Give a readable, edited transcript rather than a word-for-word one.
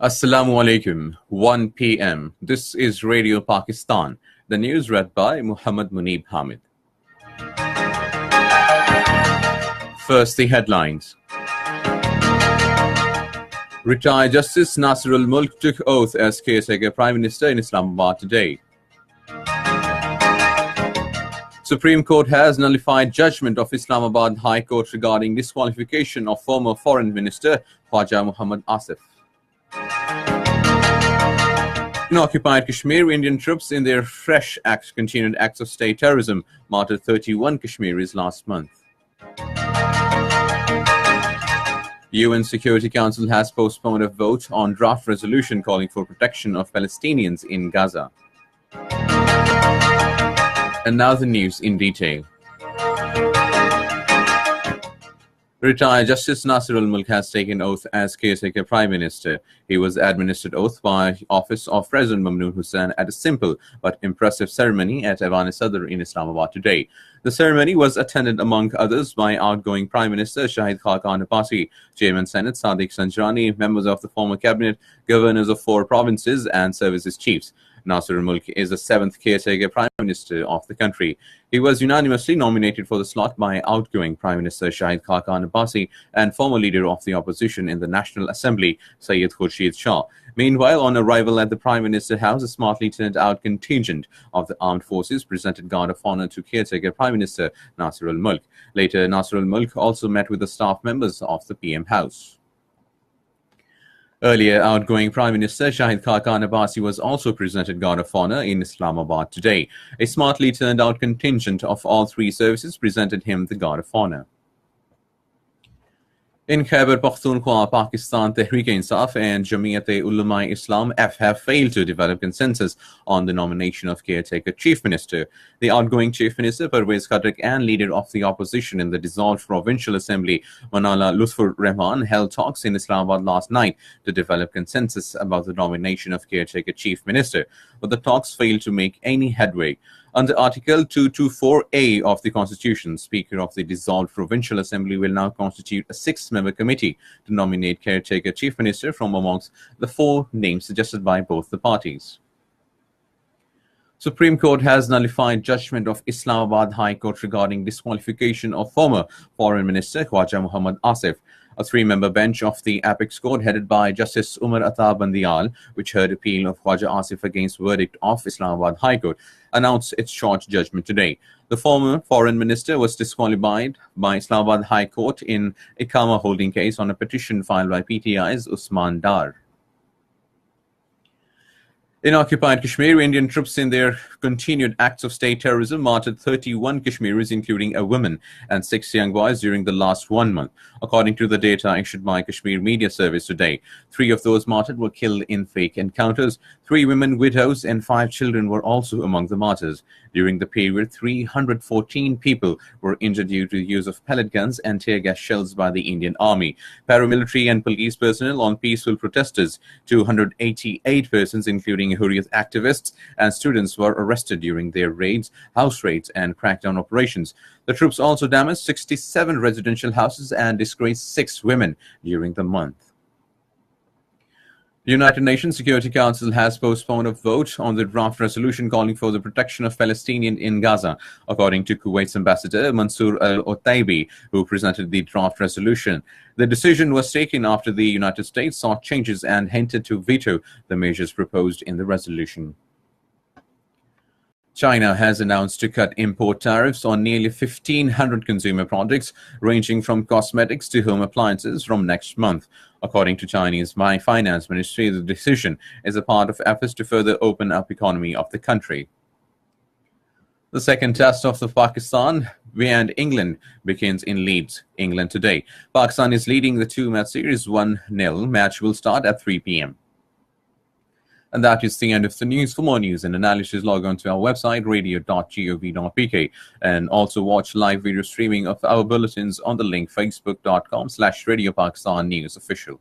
Assalamu alaikum, 1 p.m. This is Radio Pakistan. The news read by Muhammad Munib Hamid. First, the headlines. Retired Justice Nasrul Mulk took oath as caretaker Prime Minister in Islamabad today. Supreme Court has nullified judgment of Islamabad High Court regarding disqualification of former Foreign Minister Khwaja Muhammad Asif. In occupied Kashmir, Indian troops in their fresh continued acts of state terrorism martyred 31 Kashmiris last month. UN Security Council has postponed a vote on draft resolution calling for protection of Palestinians in Gaza. And now the news in detail. Retired Justice Nasrul Mulk has taken oath as caretaker Prime Minister. He was administered oath by Office of President Mamnoon Hussain at a simple but impressive ceremony at Awan-e-Sadr in Islamabad today. The ceremony was attended among others by outgoing Prime Minister Shahid Khaqan Abbasi, Chairman Senate Sadiq Sanjrani, members of the former cabinet, governors of 4 provinces and services chiefs. Nasrul Mulk is the 7th caretaker Prime Minister of the country. He was unanimously nominated for the slot by outgoing Prime Minister Shahid Khaqan Abbasi and former leader of the opposition in the National Assembly, Sayyid Khurshid Shah. Meanwhile, on arrival at the Prime Minister House, a smartly turned out contingent of the armed forces presented guard of honor to caretaker Prime Minister Nasrul Mulk. Later, Nasrul Mulk also met with the staff members of the PM House. Earlier, outgoing Prime Minister Shahid Khaqan Abbasi was also presented Guard of Honor in Islamabad today. A smartly turned out contingent of all 3 services presented him the Guard of Honor. In Khyber Pakhtunkhwa, Pakistan, Tehreek-e-Insaf and Jamiat-e-Ulama-e-Islam have failed to develop consensus on the nomination of caretaker Chief Minister. The outgoing Chief Minister, Pervez Khadrik, and leader of the opposition in the dissolved Provincial Assembly, Manala Lutfur Rahman, held talks in Islamabad last night to develop consensus about the nomination of caretaker Chief Minister, but the talks failed to make any headway. Under Article 224A of the Constitution, Speaker of the dissolved Provincial Assembly will now constitute a 6-member committee to nominate caretaker Chief Minister from amongst the 4 names suggested by both the parties. Supreme Court has nullified judgment of Islamabad High Court regarding disqualification of former Foreign Minister Khwaja Muhammad Asif. A 3-member bench of the Apex Court headed by Justice Umar Ata Bandial, which heard appeal of Khwaja Asif against verdict of Islamabad High Court, announced its short judgment today. The former foreign minister was disqualified by Islamabad High Court in Ikama holding case on a petition filed by PTI's Usman Dar. In occupied Kashmir, Indian troops in their continued acts of state terrorism martyred 31 Kashmiris, including a woman and 6 young boys during the last 1 month. According to the data issued by Kashmir Media Service today, 3 of those martyred were killed in fake encounters. 3 women, widows, and 5 children were also among the martyrs. During the period, 314 people were injured due to the use of pellet guns and tear gas shells by the Indian Army. Paramilitary and police personnel on peaceful protesters. 288 persons, including Hurriyat activists and students, were arrested during their raids, house raids, and crackdown operations. The troops also damaged 67 residential houses and disgraced 6 women during the month. The United Nations Security Council has postponed a vote on the draft resolution calling for the protection of Palestinians in Gaza, according to Kuwait's ambassador Mansour al-Otaibi, who presented the draft resolution. The decision was taken after the United States sought changes and hinted to veto the measures proposed in the resolution. China has announced to cut import tariffs on nearly 1,500 consumer products, ranging from cosmetics to home appliances, from next month. According to Chinese Finance Ministry, the decision is a part of efforts to further open up the economy of the country. The second test of the Pakistan and England begins in Leeds, England today. Pakistan is leading the 2-match series 1-0. Match will start at 3 p.m. And that is the end of the news. For more news and analysis, log on to our website, radio.gov.pk, and also watch live video streaming of our bulletins on the link facebook.com/Radio Pakistan News Official.